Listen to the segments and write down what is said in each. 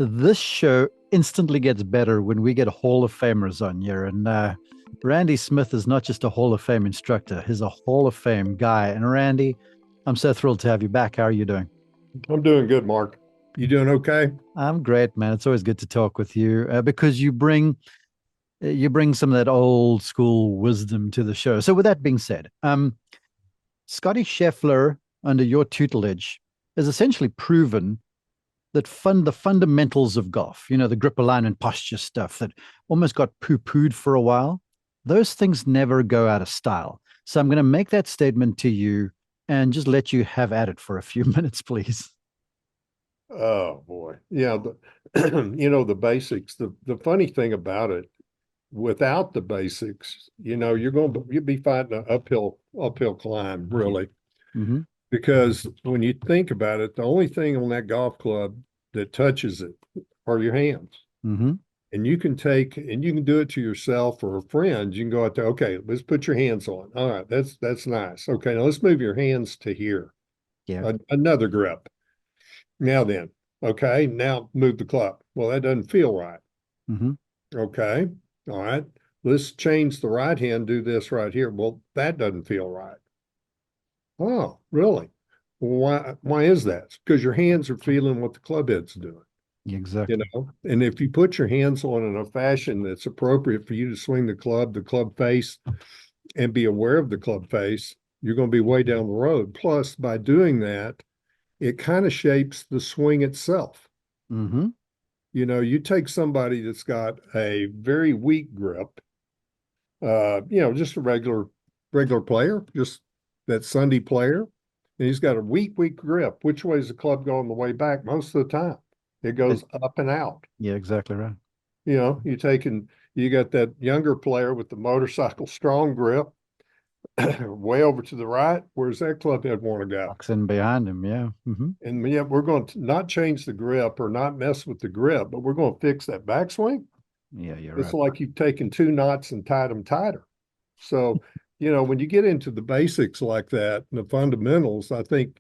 This show instantly gets better when we get Hall of Famers on here. And Randy Smith is not just a Hall of Fame instructor, he's a Hall of Fame guy. And Randy, I'm so thrilled to have you back. How are you doing? I'm doing good, Mark. You doing okay? I'm great, man. It's always good to talk with you because you bring some of that old school wisdom to the show. So, with that being said, Scottie Scheffler, under your tutelage, has essentially proven that the fundamentals of golf, the grip alignment posture stuff that almost got poo-pooed for a while, those things never go out of style. So I'm going to make that statement to you and just let you have at it for a few minutes, please. Oh boy. Yeah, the basics. The funny thing about it, without the basics, you'll be fighting an uphill climb, really. Hmm. Because when you think about it, the only thing on that golf club that touches it are your hands. Hmm. And you can do it to yourself or a friend. You can go out there, okay, let's put your hands on. All right, that's nice. Okay, now let's move your hands to here. Yeah. Another grip. Now then, okay, now move the club. Well, that doesn't feel right. Hmm. Okay, all right, let's change the right hand, do this right here. Well, that doesn't feel right. Oh, really? Well, why is that? It's because your hands are feeling what the club head's doing, Exactly. And if you put your hands on in a fashion that's appropriate for you to swing the club face, and be aware of the club face, you're going to be way down the road. Plus, by doing that, it kind of shapes the swing itself. Hmm. You take somebody that's got a very weak grip, just a regular player, just that Sunday player, and he's got a weak grip. Which way is the club going the way back? Most of the time, it goes up and out. Yeah, exactly right. You got that younger player with the motorcycle strong grip, way over to the right. Where's that club head want to go? Box in behind him. Yeah. Hmm. And yeah, we're going to not change the grip or not mess with the grip, but we're going to fix that backswing. Yeah, you're It's right. like you've taken two knots and tied them tighter. So, when you get into the basics like that, the fundamentals, I think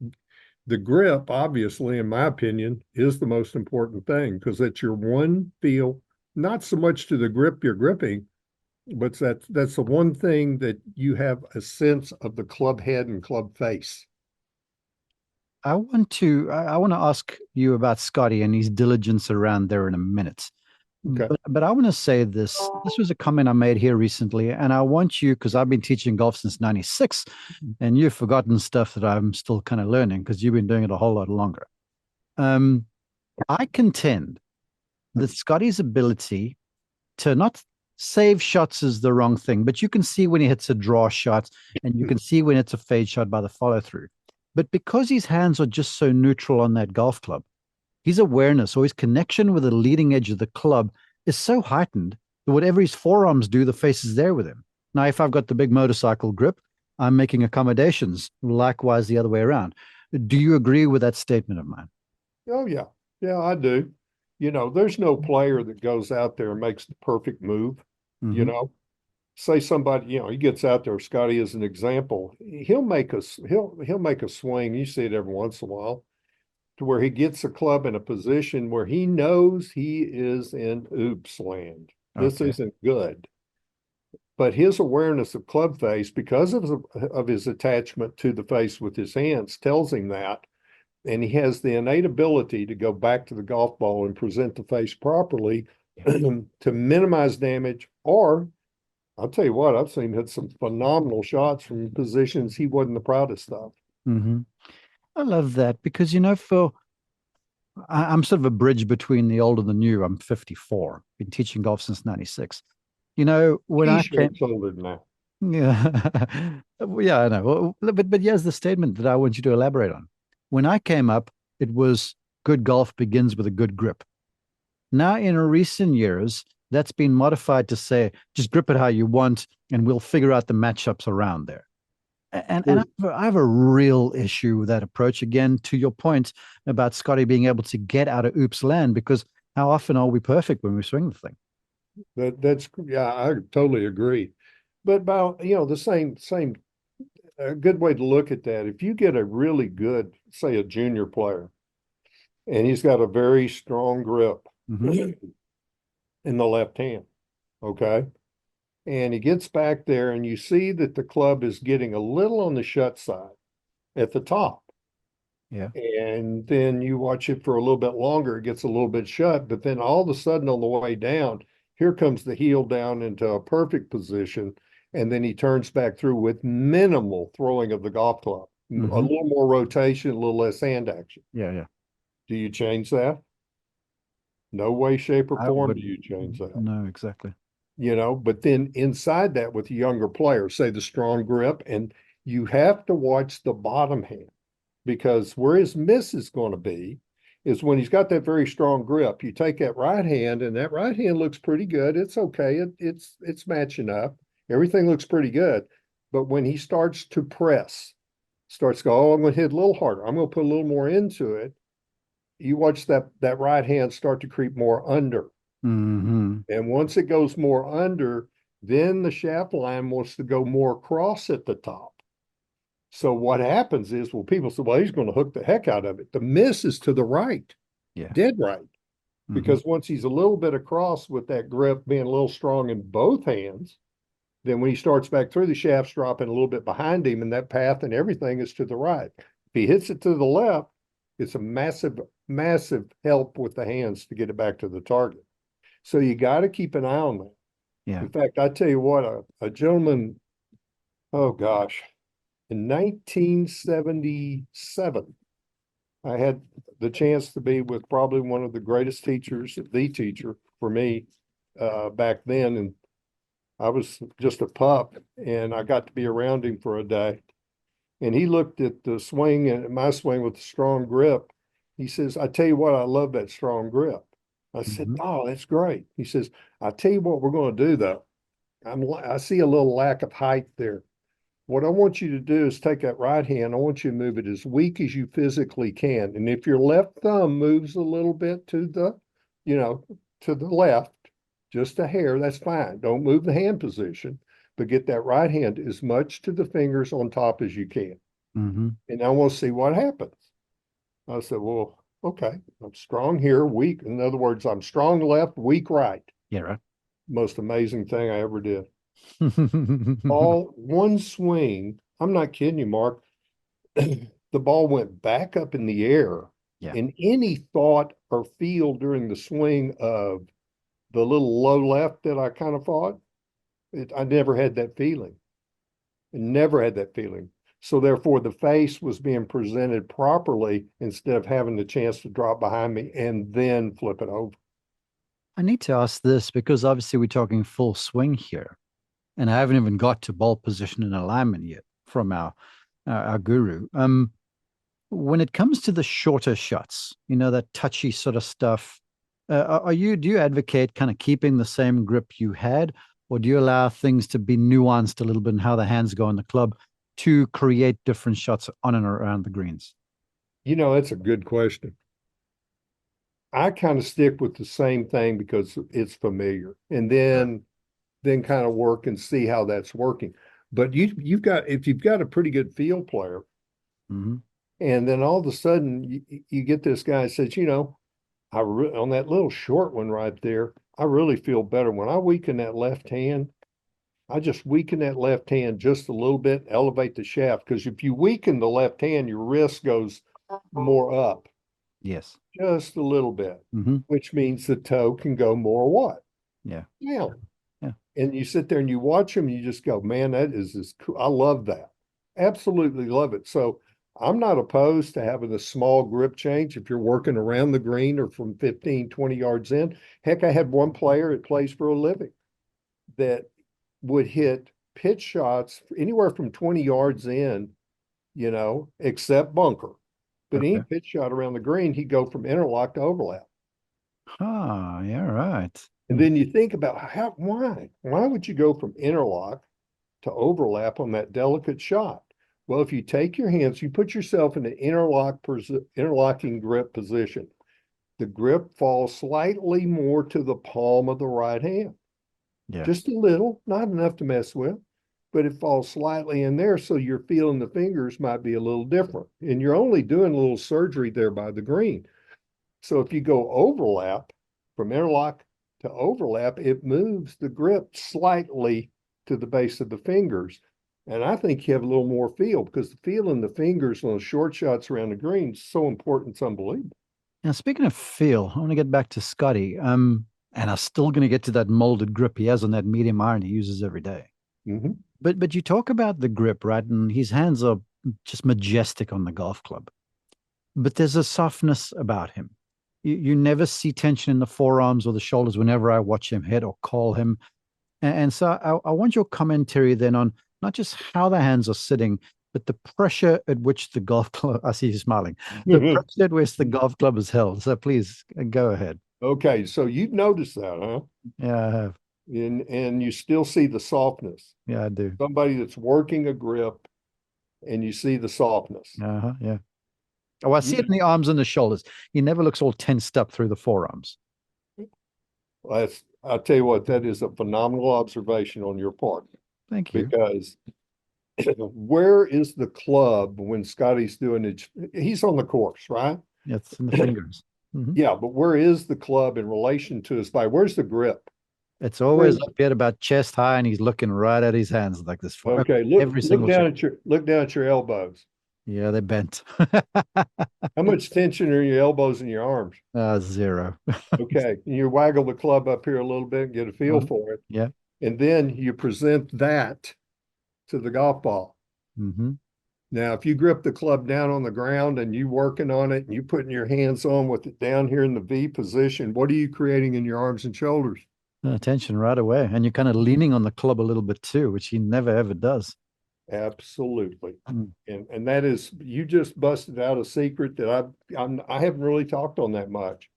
the grip, obviously, in my opinion, is the most important thing because it's your one feel, not so much to the grip you're gripping, but that's the one thing that you have a sense of the club head and club face. I want to ask you about Scotty and his diligence around there in a minute. Okay. But I want to say this. This was a comment I made here recently, and I want you, because I've been teaching golf since '96, and you've forgotten stuff that I'm still kind of learning because you've been doing it a whole lot longer. Um, I contend that Scotty's ability to not save shots is the wrong thing, but you can see when he hits a draw shot and you can see when it's a fade shot by the follow through. But because his hands are just so neutral on that golf club, his awareness or his connection with the leading edge of the club is so heightened that whatever his forearms do, the face is there with him. Now, if I've got the big motorcycle grip, I'm making accommodations. Likewise, the other way around. Do you agree with that statement of mine? Oh yeah. Yeah, I do. There's no player that goes out there and makes the perfect move, you Hmm. know. Say somebody, he gets out there, Scotty is an example. He'll make a swing. You see it every once in a while to where he gets the club in a position where he knows he is in oops land. This Okay. isn't good. But his awareness of club face, because of his attachment to the face with his hands, tells him that. And he has the innate ability to go back to the golf ball and present the face properly to minimize damage. Or I'll tell you what, I've seen him hit some phenomenal shots from positions he wasn't the proudest of. Hmm. I love that because, Phil, I'm sort of a bridge between the old and the new. I'm 54, been teaching golf since '96. When I came, T-shirts older than that. yeah, well, yeah, I know. Well, but here's the statement that I want you to elaborate on. When I came up, it was good golf begins with a good grip. Now, in recent years, that's been modified to say just grip it how you want, and we'll figure out the matchups around there. And There's, I have a real issue with that approach. Again, to your point about Scotty being able to get out of oops land, because how often are we perfect when we swing the thing? that's yeah, I totally agree. But about the same a good way to look at that, if you get a really good, say a junior player, and he's got a very strong grip, Mm-hmm. in the left hand. Okay. And he gets back there, and you see that the club is getting a little on the shut side at the top. Yeah. And then you watch it for a little bit longer, it gets a little bit shut. But then all of a sudden on the way down, here comes the heel down into a perfect position. And then he turns back through with minimal throwing of the golf club, a Mm-hmm. little more rotation, a little less hand action. Yeah. Yeah. Do you change that? No way, shape, or I form do wouldn't you change that. know exactly. But then inside that with younger players, say the strong grip, and you have to watch the bottom hand because where his miss is going to be is when he's got that very strong grip. You take that right hand, and that right hand looks pretty good. It's okay. It's matching up. Everything looks pretty good. But when he starts to press, starts to go, oh, I'm going to hit a little harder. I'm going to put a little more into it. You watch that right hand start to creep more under. Mm-hmm. And once it goes more under, then the shaft line wants to go more across at the top. So what happens is, well, people say, well, he's going to hook the heck out of it. The miss is to the right, Yeah. dead right. Mm-hmm. Because once he's a little bit across with that grip being a little strong in both hands, then when he starts back through, the shaft's dropping a little bit behind him, and that path and everything is to the right. If he hits it to the left, it's a massive, massive help with the hands to get it back to the target. So you got to keep an eye on that. Yeah. In fact, I tell you what, a gentleman, oh gosh, in 1977, I had the chance to be with probably one of the greatest teachers, the teacher for me back then. And I was just a pup, and I got to be around him for a day. And he looked at the swing and my swing with the strong grip. He says, I tell you what, I love that strong grip. I said, Mm-hmm. oh, that's great. He says, I tell you what we're going to do though. I see a little lack of height there. What I want you to do is take that right hand. I want you to move it as weak as you physically can. And if your left thumb moves a little bit to you know, to the left, just a hair, that's fine. Don't move the hand position, but get that right hand as much to the fingers on top as you can. Mm-hmm. And I want to see what happens. I said, well, okay, I'm strong here, weak. In other words, I'm strong left, weak right. Yeah. Right. Most amazing thing I ever did. All one swing. I'm not kidding you, Mark. The ball went back up in the air. Yeah. And any thought or feel during the swing of the little low left that I kind of thought, I never had that feeling. I never had that feeling. So therefore, the face was being presented properly instead of having the chance to drop behind me and then flip it over. I need to ask this because obviously we're talking full swing here, and I haven't even got to ball position and alignment yet from our guru. When it comes to the shorter shots, that touchy sort of stuff, do you advocate kind of keeping the same grip you had, or do you allow things to be nuanced a little bit in how the hands go on the club to create different shots on and around the greens? That's a good question. I kind of stick with the same thing because it's familiar, and then kind of work and see how that's working. But if you've got a pretty good field player, Mm-hmm. and then all of a sudden you get this guy that says, on that little short one right there, I really feel better when I weaken that left hand. I just weaken that left hand just a little bit, elevate the shaft. Because if you weaken the left hand, your wrist goes more up Yes. just a little bit, Mm-hmm. which means the toe can go more what? Yeah. Down. Yeah. And you sit there and you watch them, and you just go, man, that is cool. I love that. Absolutely love it. So I'm not opposed to having a small grip change if you're working around the green or from 15, 20 yards in. Heck, I had one player that plays for a living that would hit pitch shots anywhere from 20 yards in, except bunker. But any Okay. pitch shot around the green, he'd go from interlock to overlap. Ah, yeah, right. And then you think about why? Why would you go from interlock to overlap on that delicate shot? Well, if you take your hands, you put yourself in an interlocking grip position. The grip falls slightly more to the palm of the right hand. Yeah. Just a little, not enough to mess with, but it falls slightly in there. So you're feeling the fingers might be a little different. And you're only doing a little surgery there by the green. So if you go overlap, from interlock to overlap, it moves the grip slightly to the base of the fingers. And I think you have a little more feel because the feel in the fingers on the short shots around the green is so important. It's unbelievable. Now, speaking of feel, I want to get back to Scotty. And I'm still going to get to that molded grip he has on that medium iron he uses every day. Mm-hmm. But you talk about the grip, right? And his hands are just majestic on the golf club. But there's a softness about him. You never see tension in the forearms or the shoulders whenever I watch him hit or call him. And so I want your commentary then on not just how the hands are sitting, but the pressure at which the golf club, I see you smiling, the pressure at which the golf club is held. So please go ahead. Okay, so you've noticed that, huh? Yeah, I have. And you still see the softness. Yeah, I do. Somebody that's working a grip and you see the softness. Uh-huh, yeah. Oh, I see You, it in the arms and the shoulders. He never looks all tensed up through the forearms. I'll tell you what, that is a phenomenal observation on your part Thank you. because where is the club when Scotty's doing it? He's on the course, right? Yeah, it's in the fingers. Mhm. Yeah, but where is the club in relation to his body? Where's the grip? It's Where always is up here about chest high, and he's looking right at his hands like this for Okay, look every look single down shot. at your elbows. Yeah, they're bent. How much tension are in your elbows and your arms? Zero. Okay, and you waggle the club up here a little bit and get a feel Uh-huh. for it. Yeah. And then you present that to the golf ball. Mm-hmm. Now, if you grip the club down on the ground and you working on it and you putting your hands on with it down here in the V position, what are you creating in your arms and shoulders? Attention right away. And you're kind of leaning on the club a little bit too, which he never ever does. Absolutely. Mm. And that is, you just busted out a secret that I haven't really talked on that much.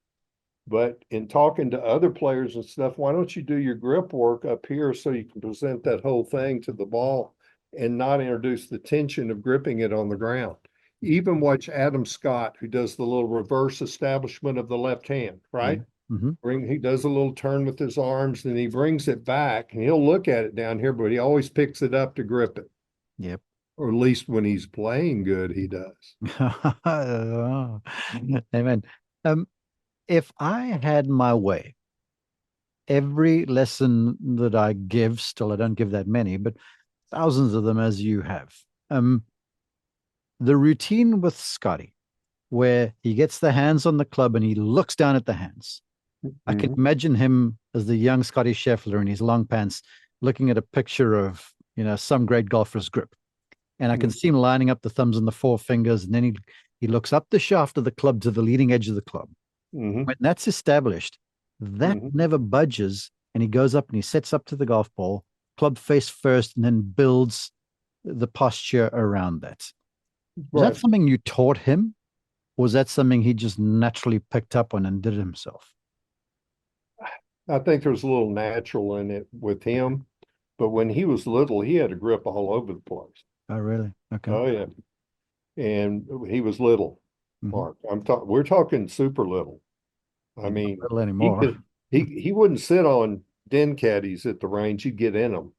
But in talking to other players and stuff, why don't you do your grip work up here so you can present that whole thing to the ball and not introduce the tension of gripping it on the ground? Even watch Adam Scott, who does the little reverse establishment of the left hand, Yeah. right? Mm-hmm. He does a little turn with his arms and he brings it back and he'll look at it down here, but he always picks it up to grip it. Yep. Or at least when he's playing good, he does. Oh, amen. Um, if I had my way, every lesson that I give, still I don't give that many, but thousands of them as you have. The routine with Scotty, where he gets the hands on the club and he looks down at the hands. I can Mhm. imagine him as the young Scottie Scheffler in his long pants, looking at a picture of some great golfer's grip, and I can see him lining up the thumbs and the four fingers, and then he looks up the shaft of the club to the leading edge of the club. Mhm. When that's established, that Mhm. never budges, and he goes up and he sets up to the golf ball, club face first, and then builds the posture around that. Was that Right. something you taught him? Or was that something he just naturally picked up on and did it himself? I think there's a little natural in it with him, but when he was little, he had a grip all over the place. Oh, really? Okay. Oh yeah, and he was little, Mm-hmm. Mark. We're talking super little. I Not mean, little he anymore. could he wouldn't sit on den caddies at the range. He'd get in them.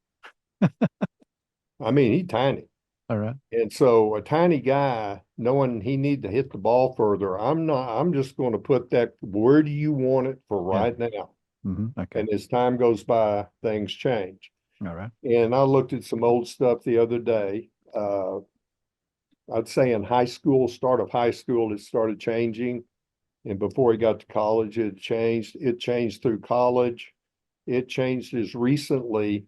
I mean, he's tiny. All right. And so a tiny guy, knowing he need to hit the ball further, I'm just going to put that, where do you want it for Yeah. right now? Mm-hmm. Okay. And as time goes by, things change. All right. And I looked at some old stuff the other day. I'd say in high school, start of high school, it started changing. And before he got to college, it changed. It changed through college. It changed as recently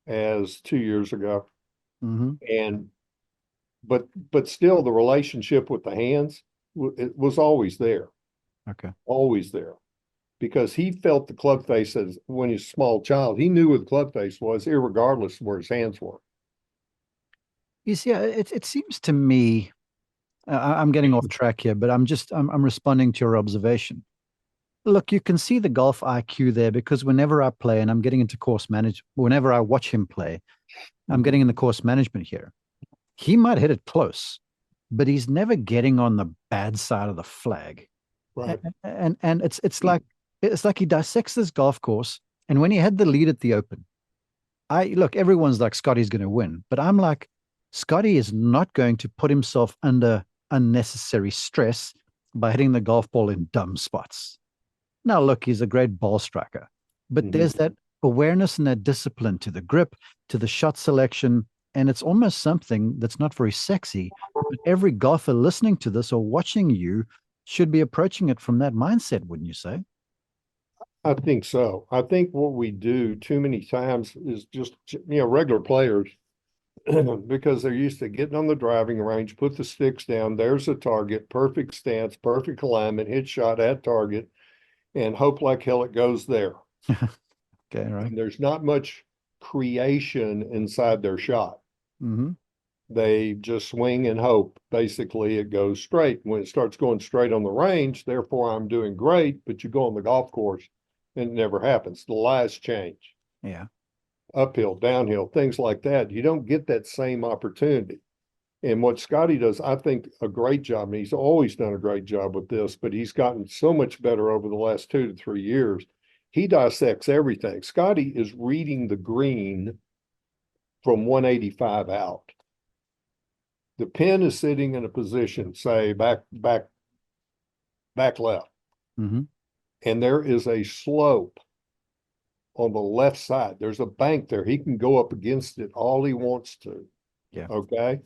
as 2 years ago. Mm-hmm. And but still the relationship with the hands it was always there, Okay. always there. Because he felt the club face as when he was a small child, he knew what the club face was, irregardless of where his hands were. You see, it seems to me, I'm getting off track here, but I'm responding to your observation. Look, you can see the golf IQ there because whenever I play and I'm getting into course manage, whenever I watch him play, I'm getting in the course management here. He might hit it close, but he's never getting on the bad side of the flag. Right. And it's like he dissects this golf course. And when he had the lead at the Open, everyone's like Scotty's going to win, but I'm like, Scotty is not going to put himself under unnecessary stress by hitting the golf ball in dumb spots. Now, look, he's a great ball striker, but Mhm. there's that awareness and that discipline to the grip, to the shot selection. And it's almost something that's not very sexy. But every golfer listening to this or watching you should be approaching it from that mindset, wouldn't you say? I think so. I think what we do too many times is just, regular players, because they're used to getting on the driving range, put the sticks down, there's a target, perfect stance, perfect alignment, hit shot at target, and hope like hell it goes there. Okay, right. And there's not much creation inside their shot. Mm-hmm. They just swing and hope. Basically, it goes straight. When it starts going straight on the range, therefore I'm doing great, but you go on the golf course and it never happens. The lies change. Yeah. Uphill, downhill, things like that. You don't get that same opportunity. And what Scottie does, I think, a great job. And he's always done a great job with this, but he's gotten so much better over the last 2 to 3 years. He dissects everything. Scottie is reading the green from 185 out. The pin is sitting in a position, say back left, Mm-hmm. and there is a slope on the left side. There's a bank there. He can go up against it all he wants to. Yeah. Okay.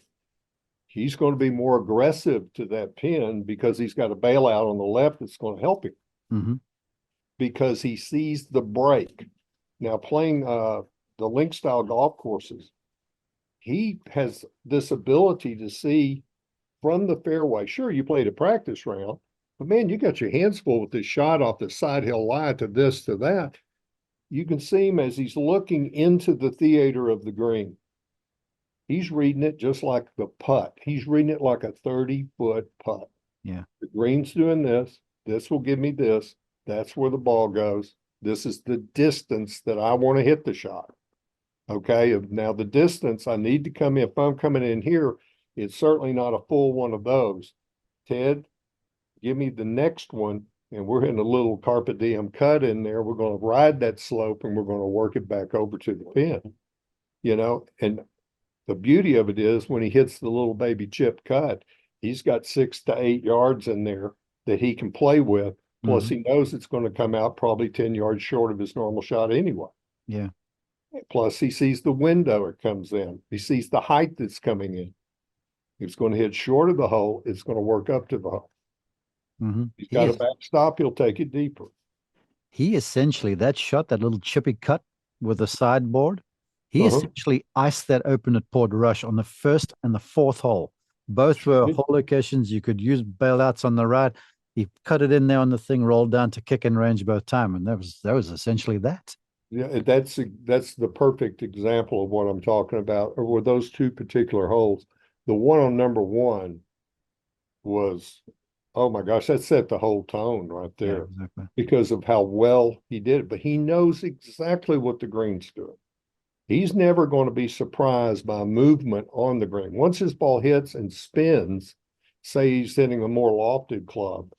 He's going to be more aggressive to that pin because he's got a bailout on the left that's going to help him Mm-hmm. because he sees the break. Now, playing the link style golf courses, he has this ability to see from the fairway. Sure, you played a practice round, but man, you got your hands full with this shot off the side hill lie to this, to that. You can see him as he's looking into the theater of the green. He's reading it just like the putt. He's reading it like a 30-foot putt. Yeah. The green's doing this. This will give me this. That's where the ball goes. This is the distance that I want to hit the shot. Okay. Now, the distance I need to come in, if I'm coming in here, it's certainly not a full one of those. Ted, give me the next one. And we're in a little carpet diem cut in there. We're going to ride that slope and we're going to work it back over to the pin, and the beauty of it is when he hits the little baby chip cut, he's got 6 to 8 yards in there that he can play with. Plus, Mm-hmm. he knows it's going to come out probably 10 yards short of his normal shot anyway. Yeah. Plus, he sees the window it comes in. He sees the height that's coming in. If it's going to hit short of the hole, it's going to work up to the hole. Mm-hmm. He's got a backstop, he'll take it deeper. He essentially, that shot, that little chippy cut with the sideboard, he Uh-huh. essentially iced that open at Port Rush on the first and the fourth hole. Both Sure were did. hole locations. You could use bailouts on the right. He cut it in there on the thing, rolled down to kick in range both time, and that was essentially that. Yeah, that's the perfect example of what I'm talking about. Or with those two particular holes, the one on number one was, oh my gosh, that set the whole tone right Yeah, there exactly. because of how well he did it. But he knows exactly what the green's doing. He's never going to be surprised by movement on the green. Once his ball hits and spins, say he's hitting a more lofted club,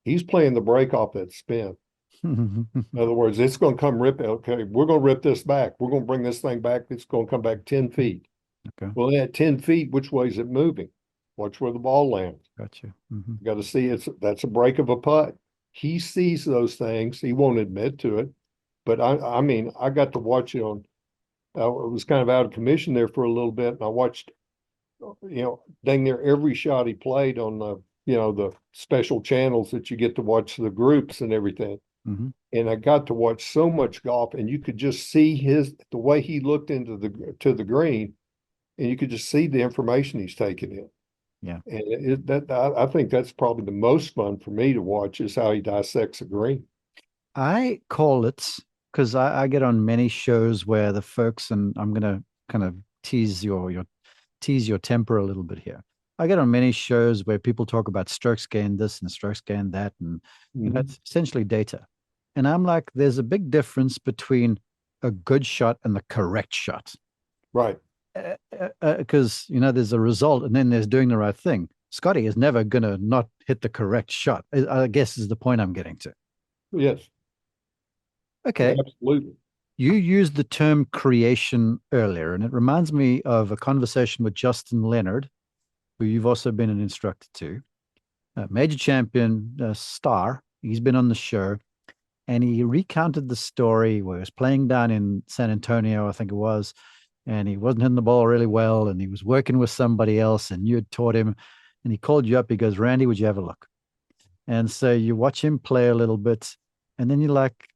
he's playing the break off that spin. In other words, it's going to come rip. Okay, we're going to rip this back. We're going to bring this thing back. It's going to come back 10 feet. Okay, Well, at 10 feet, which way is it moving? Watch where the ball lands. got you. Mm-hmm. You got to see that's a break of a putt. He sees those things. He won't admit to it. But I mean, I got to watch it on, I was kind of out of commission there for a little bit. And I watched, dang near every shot he played on the special channels that you get to watch the groups and everything. Mm-hmm. And I got to watch so much golf, and you could just see the way he looked into the green, and you could just see the information he's taking in. Yeah. And I think that's probably the most fun for me to watch is how he dissects a green. I call it because I get on many shows where the folks, and I'm gonna kind of tease your temper a little bit here. I get on many shows where people talk about strokes gained this and strokes gained that, and Mm-hmm. it's essentially data. And I'm like, there's a big difference between a good shot and the correct shot. Right. Because there's a result and then there's doing the right thing. Scottie is never gonna not hit the correct shot, I guess is the point I'm getting to. Yes, Okay. absolutely. You used the term creation earlier, and it reminds me of a conversation with Justin Leonard, who you've also been an instructor to, a major champion, star. He's been on the show. And he recounted the story where he was playing down in San Antonio, I think it was, and he wasn't hitting the ball really well, and he was working with somebody else, and you had taught him, and he called you up. He goes, Randy, would you have a look? And so you watch him play a little bit, and then you're like,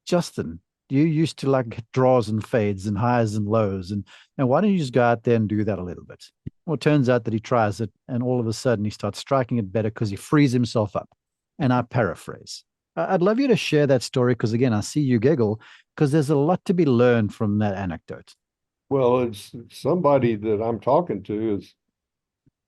Justin, you used to like draws and fades and highs and lows, and why don't you just go out there and do that a little bit? Well, it turns out that he tries it, and all of a sudden he starts striking it better because he frees himself up. And I paraphrase. I'd love you to share that story because again, I see you giggle because there's a lot to be learned from that anecdote. Well, it's somebody that I'm talking to is,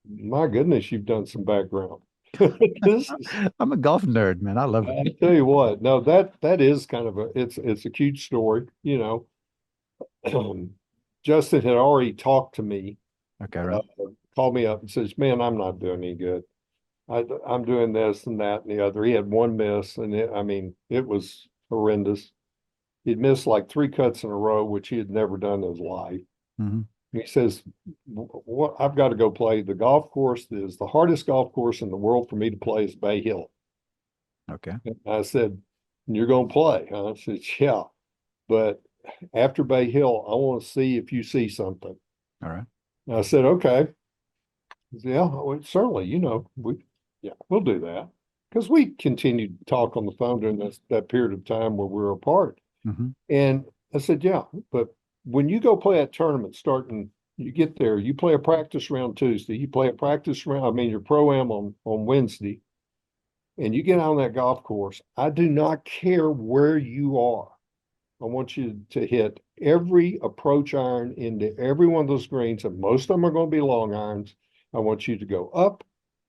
my goodness, you've done some background. This is, I'm a golf nerd, man. I love it. I tell you what, no, that is kind of it's a cute story, you know. Justin had already talked to me, Okay, uh, right. called me up and says, "Man, I'm not doing any good. I'm doing this and that and the other." He had one miss, and I mean, it was horrendous. He'd missed like three cuts in a row, which he had never done in his life. Mm-hmm. And he says, "What I've got to go play the golf course that is the hardest golf course in the world for me to play is Bay Hill." Okay. And I said, "You're going to play, huh?" I said, "Yeah, but after Bay Hill, I want to see if you see something." All right. And I said, "Okay." He said, "Yeah, well, certainly, yeah, we'll do that." Because we continued to talk on the phone during that period of time where we were apart. Mm-hmm. And I said, "Yeah, but when you go play that tournament starting, you get there, you play a practice round Tuesday, you play a practice round, I mean, your pro-am on Wednesday, and you get on that golf course. I do not care where you are. I want you to hit every approach iron into every one of those greens, and most of them are going to be long irons. I want you to go up,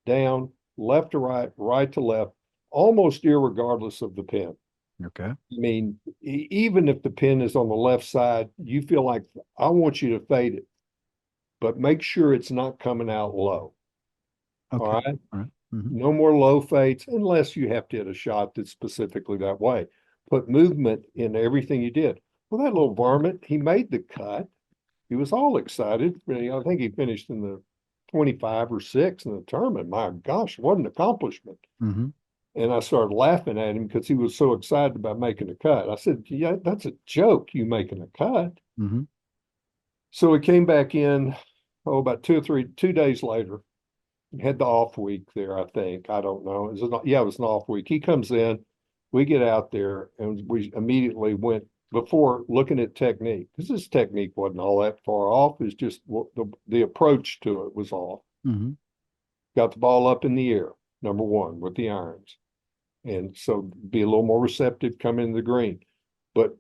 down, left to right, right to left, almost irregardless of the pin. Okay. I mean, even if the pin is on the left side, you feel like I want you to fade it, but make sure it's not coming out low. All Okay. right. All right. Mm-hmm. No more low fades unless you have to hit a shot that's specifically that way. Put movement in everything you did. Well, that little varmint, he made the cut. He was all excited. I think he finished in the 25 or 6 in the tournament. My gosh, what an accomplishment. Mm-hmm. And I started laughing at him because he was so excited about making a cut. I said, "Yeah, that's a joke, you making a cut." Mm-hmm. So he came back in, about 2 days later. Had the off week there, I think. I don't know. Yeah, it was an off week. He comes in, we get out there, and we immediately went before looking at technique, because his technique wasn't all that far off. It's just the approach to it was off. Mm-hmm. Got the ball up in the air, number one, with the irons. And so be a little more receptive coming in the green. But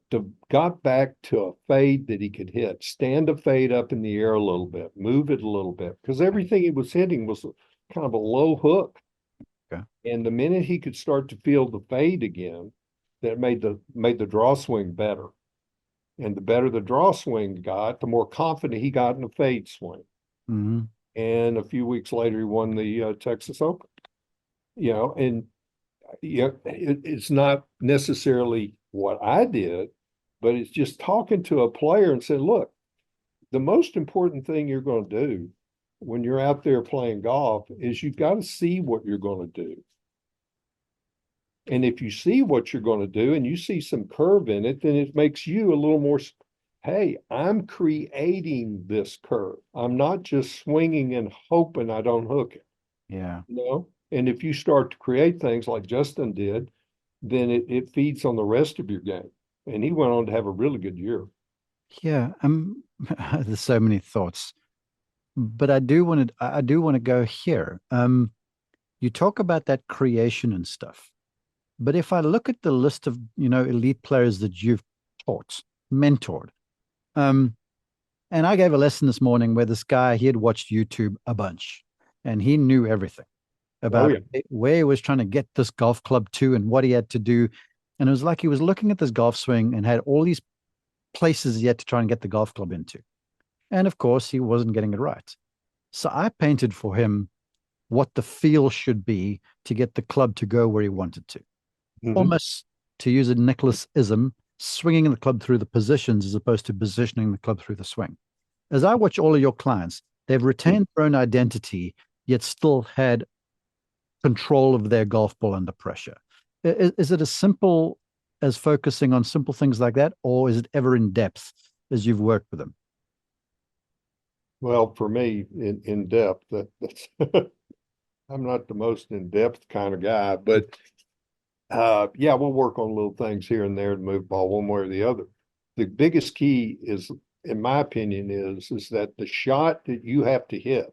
got back to a fade that he could hit, stand a fade up in the air a little bit, move it a little bit, because everything he was hitting was kind of a low hook. Okay. And the minute he could start to feel the fade again, that made the draw swing better. And the better the draw swing got, the more confident he got in the fade swing. Mm-hmm. And a few weeks later, he won the Texas Open. And it's not necessarily what I did, but it's just talking to a player and saying, "Look, the most important thing you're going to do when you're out there playing golf is you've got to see what you're going to do. And if you see what you're going to do and you see some curve in it, then it makes you a little more, hey, I'm creating this curve. I'm not just swinging and hoping I don't hook it." Yeah. And if you start to create things like Justin did, then it feeds on the rest of your game. And he went on to have a really good year. Yeah. There's so many thoughts, but I do want to go here. You talk about that creation and stuff, but if I look at the list of, elite players that you've taught, mentored, um, and I gave a lesson this morning where this guy, he had watched YouTube a bunch and he knew everything Oh about yeah. where he was trying to get this golf club to and what he had to do. And it was like he was looking at this golf swing and had all these places he had to try and get the golf club into. And of course, he wasn't getting it right. So I painted for him what the feel should be to get the club to go where he wanted to. Mm-hmm. Almost, to use a Nicholas-ism, swinging the club through the positions as opposed to positioning the club through the swing. As I watch all of your clients, they've retained their own identity, yet still had control of their golf ball under pressure. Is it as simple as focusing on simple things like that, or is it ever in depth as you've worked with them? Well, for me, in depth, that's I'm not the most in depth kind of guy, but yeah, we'll work on little things here and there to move the ball one way or the other. The biggest key is, in my opinion, is that the shot that you have to hit,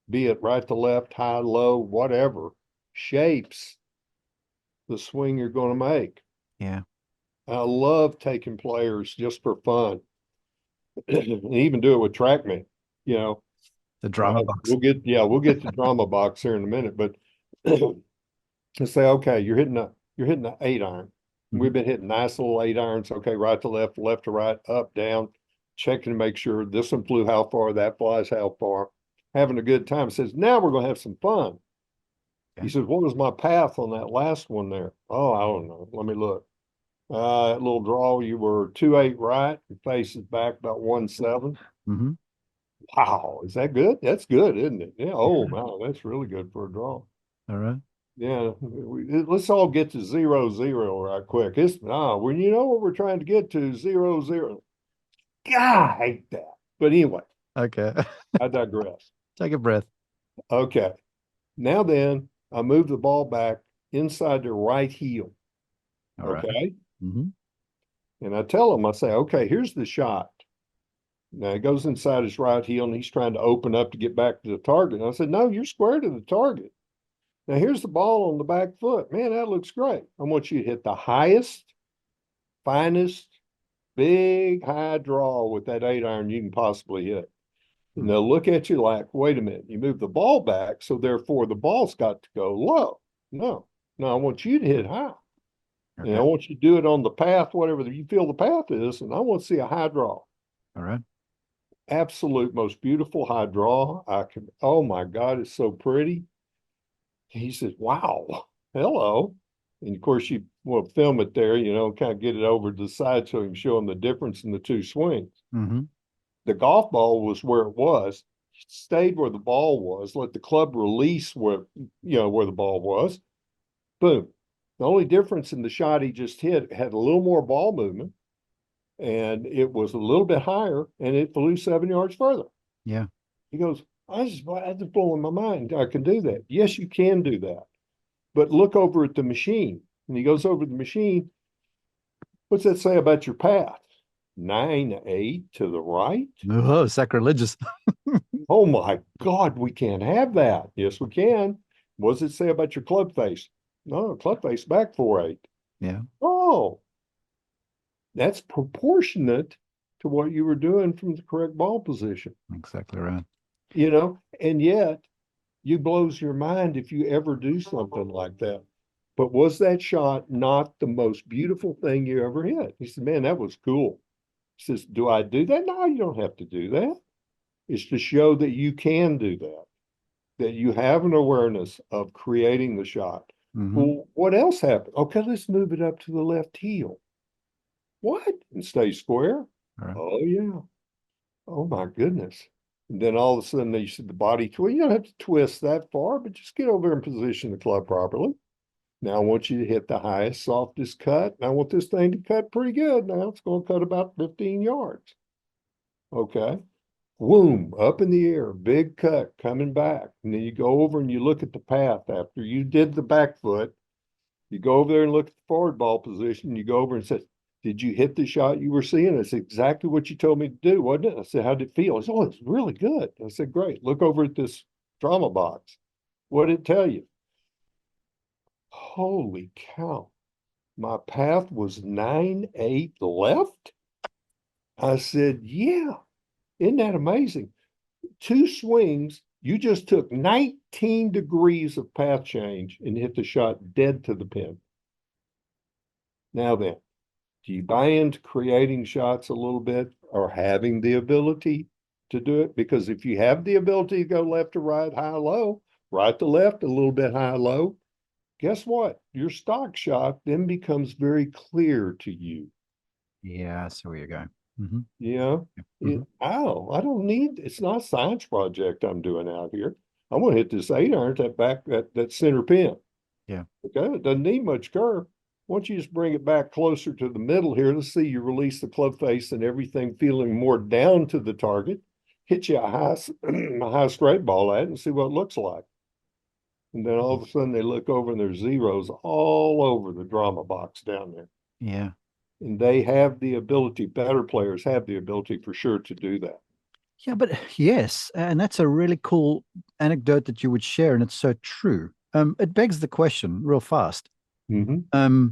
be it right to left, high, low, whatever, shapes the swing you're going to make. Yeah. I love taking players just for fun, and even do it with TrackMan. You know, The drama box. we'll get to drama box here in a minute, but to say, okay, you're hitting an 8 iron. Mhm. We've been hitting nice little 8 irons. Okay, right to left, left to right, up, down, checking to make sure this one flew how far, that flies how far. Having a good time. Says, now we're gonna have some fun. He Okay. says, what was my path on that last one there? Oh, I don't know. Let me look. That little draw, you were 2-8 right, your face is back about 1-7. Mm-hmm. Wow, is that good? That's good, isn't it? Yeah. Oh, wow, that's really good for a draw. All right. Yeah, let's all get to 0-0 right quick. It's when you know what we're trying to get to 0-0. God, I hate that. But anyway, Okay. I digress. Take a breath. Okay, now then, I move the ball back inside the right heel. All right. Okay, Mm-hmm. and I tell him, I say, okay, here's the shot. Now he goes inside his right heel and he's trying to open up to get back to the target. And I said, no, you're square to the target. Now here's the ball on the back foot. Man, that looks great. I want you to hit the highest, finest, big high draw with that 8 iron you can possibly hit. And they'll look at you like, wait a minute, you move the ball back, so therefore the ball's got to go low. No, no, I want you to hit high. And I Okay. want you to do it on the path, whatever you feel the path is, and I want to see a high draw. All right. Absolute most beautiful high draw. Oh my God, it's so pretty. He says, wow, hello. And of course, you will film it there, kind of get it over to the side so you can show them the difference in the two swings. Mm-hmm. The golf ball was where it was, stayed where the ball was, let the club release where the ball was. Boom. The only difference in the shot he just hit had a little more ball movement and it was a little bit higher and it flew 7 yards further. Yeah. He goes, that's blowing my mind. I can do that. Yes, you can do that. But look over at the machine. And he goes over the machine. What's that say about your path? 9-8 to the right. Oh, sacrilegious. Oh my God, we can't have that. Yes, we can. What does it say about your club face? No, club face back 4-8. Yeah. Oh, that's proportionate to what you were doing from the correct ball position. Exactly right. And yet you blows your mind if you ever do something like that. But was that shot not the most beautiful thing you ever hit? He said, man, that was cool. He says, do I do that? No, you don't have to do that. It's to show that you can do that, that you have an awareness of creating the shot. Mm-hmm. Well, what else happened? Okay, let's move it up to the left heel. What? And stay square? All right. Oh, yeah. Oh, my goodness. And then all of a sudden, you see the body twist. You don't have to twist that far, but just get over and position the club properly. Now I want you to hit the highest, softest cut. And I want this thing to cut pretty good. Now it's going to cut about 15 yards. Okay. Boom, up in the air, big cut coming back. And then you go over and you look at the path after you did the back foot. You go over there and look at the forward ball position. You go over and say, did you hit the shot you were seeing? That's exactly what you told me to do, wasn't it? I said, how did it feel? He said, oh, it's really good. I said, great. Look over at this drama box. What did it tell you? Holy cow. My path was 9-8 left. I said, yeah, isn't that amazing? 2 swings, you just took 19 degrees of path change and hit the shot dead to the pin. Now then, do you buy into creating shots a little bit or having the ability to do it? Because if you have the ability to go left to right, high, low, right to left, a little bit high, low, guess what? Your stock shot then becomes very clear to you. Yeah, I see where you're going. Mm-hmm. You know, Mm-hmm. I don't need, it's not a science project I'm doing out here. I'm going to hit this 8 iron, that center pin. Yeah. Okay. It doesn't need much curve. Once you just bring it back closer to the middle here, let's see you release the club face and everything feeling more down to the target. Hit you a high, a high straight ball at it and see what it looks like. And then all of a sudden they look over and there's zeros all over the drama box down there. Yeah. And they have the ability, better players have the ability for sure to do that. Yeah, but yes, and that's a really cool anecdote that you would share, and it's so true. It begs the question real fast. Mm-hmm.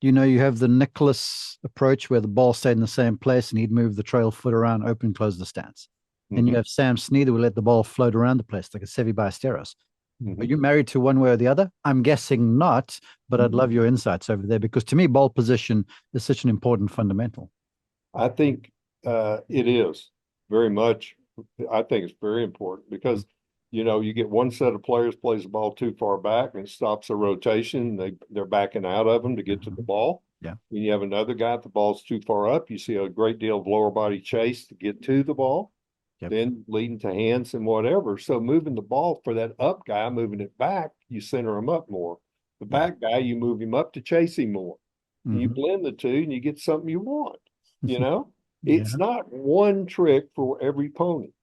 You have the Nicholas approach where the ball stayed in the same place and he'd move the trail foot around, open, close the stance. Then you Mm-hmm. have Sam Snead who let the ball float around the place like a Sevi Ballesteros. Are Mm-hmm. you married to one way or the other? I'm guessing not, but I'd love your insights over there because to me, ball position is such an important fundamental. I think it is very much. I think it's very important because you get one set of players plays the ball too far back and stops the rotation. They're backing out of them to get to the ball. Yeah. When you have another guy, if the ball's too far up, you see a great deal of lower body chase to get to the ball, Yep. then leading to hands and whatever. So moving the ball for that up guy, moving it back, you center him up more. The back guy, you move him up to chase him more. Mm-hmm. You blend the two and you get something you want. Yeah. It's not one trick for every pony.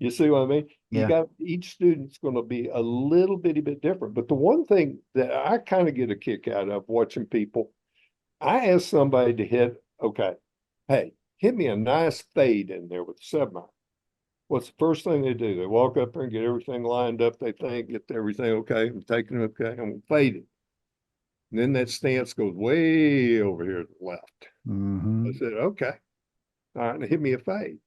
You see what I mean? You Yeah. got each student's going to be a little bitty bit different. But the one thing that I kind of get a kick out of watching people, I ask somebody to hit, okay, hey, hit me a nice fade in there with the 7-iron. What's the first thing they do? They walk up there and get everything lined up. They think, get everything okay. I'm taking it okay. I'm going to fade it. And then that stance goes way over here to the left. Mm-hmm. I said, okay. All right, now hit me a fade.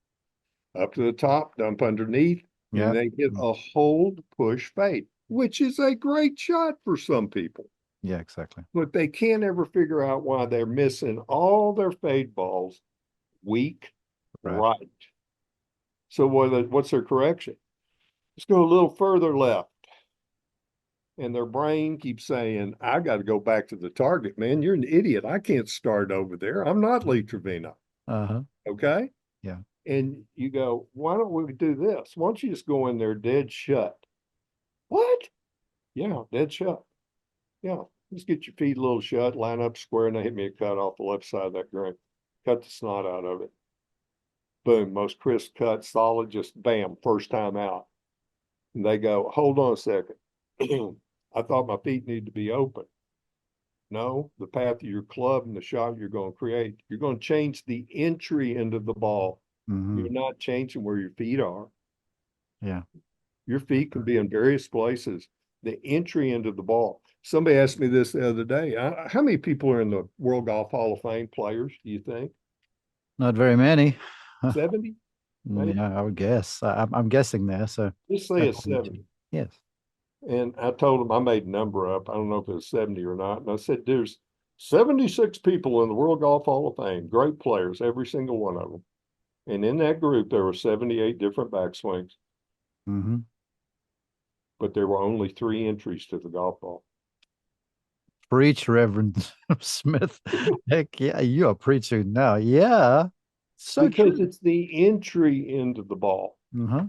Up to the top, dump underneath, and Yeah. they hit a hold push fade, which is a great shot for some people. Yeah, exactly. But they can't ever figure out why they're missing all their fade balls weak Right. right. So what's their correction? Let's go a little further left. And their brain keeps saying, I got to go back to the target, man. You're an idiot. I can't start over there. I'm not Lee Trevino. Uh-huh. Okay. Yeah. And you go, why don't we do this? Why don't you just go in there dead shut? What? Yeah, dead shut. Yeah. Just get your feet a little shut, line up square, and they hit me a cut off the left side of that green. Cut the snot out of it. Boom, most crisp cut, solid, just bam, first time out. And they go, hold on a second. I thought my feet need to be open. No, the path of your club and the shot you're going to create. You're going to change the entry into the ball. Mm-hmm. You're not changing where your feet are. Yeah. Your feet can be in various places. The entry into the ball. Somebody asked me this the other day. How many people are in the World Golf Hall of Fame players, do you think? Not very many. 70? Maybe? Yeah, I would guess. I'm guessing there. So Just say it's 70. yes. And I told him I made a number up. I don't know if it was 70 or not. And I said, there's 76 people in the World Golf Hall of Fame, great players, every single one of them. And in that group, there were 78 different backswings. Mm-hmm. But there were only 3 entries to the golf ball. Preach, Reverend Smith. Heck yeah, you are preaching now. Yeah. So because true. it's the entry into the ball. Mm-hmm.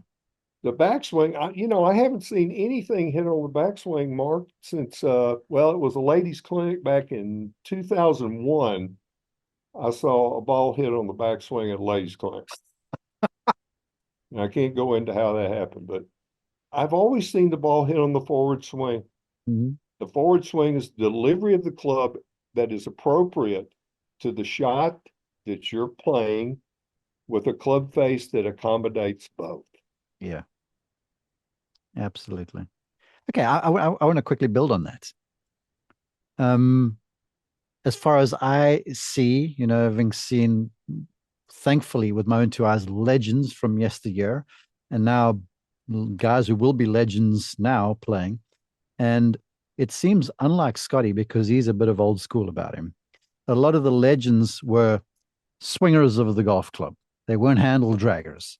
The backswing, I haven't seen anything hit on the backswing, Mark, since, it was a ladies' clinic back in 2001. I saw a ball hit on the backswing at a ladies' clinic. And I can't go into how that happened, but I've always seen the ball hit on the forward swing. Mm-hmm. The forward swing is delivery of the club that is appropriate to the shot that you're playing with a club face that accommodates both. Yeah, absolutely. Okay, I want to quickly build on that. As far as I see, having seen, thankfully, with my own 2 eyes, legends from yesteryear, and now guys who will be legends now playing. And it seems unlike Scottie because he's a bit of old school about him. A lot of the legends were swingers of the golf club. They weren't handle draggers.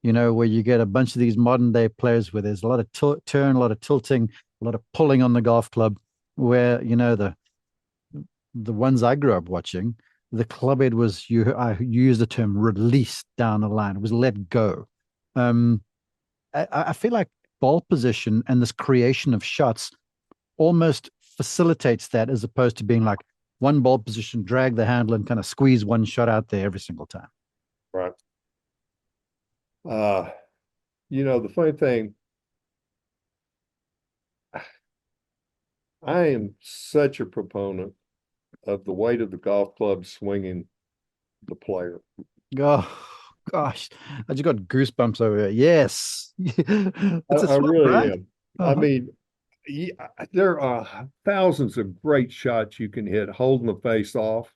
Where you get a bunch of these modern day players where there's a lot of turn, a lot of tilting, a lot of pulling on the golf club, where, the ones I grew up watching, the club head was, I used the term released down the line. It was let go. I feel like ball position and this creation of shots almost facilitates that as opposed to being like one ball position, drag the handle, and kind of squeeze one shot out there every single time. Right. Uh, the funny thing, I am such a proponent of the weight of the golf club swinging the player. Oh gosh, I just got goosebumps over here. Yes, I, it's a I swing, really right? am. I Uh-huh. mean, there are thousands of great shots you can hit holding the face off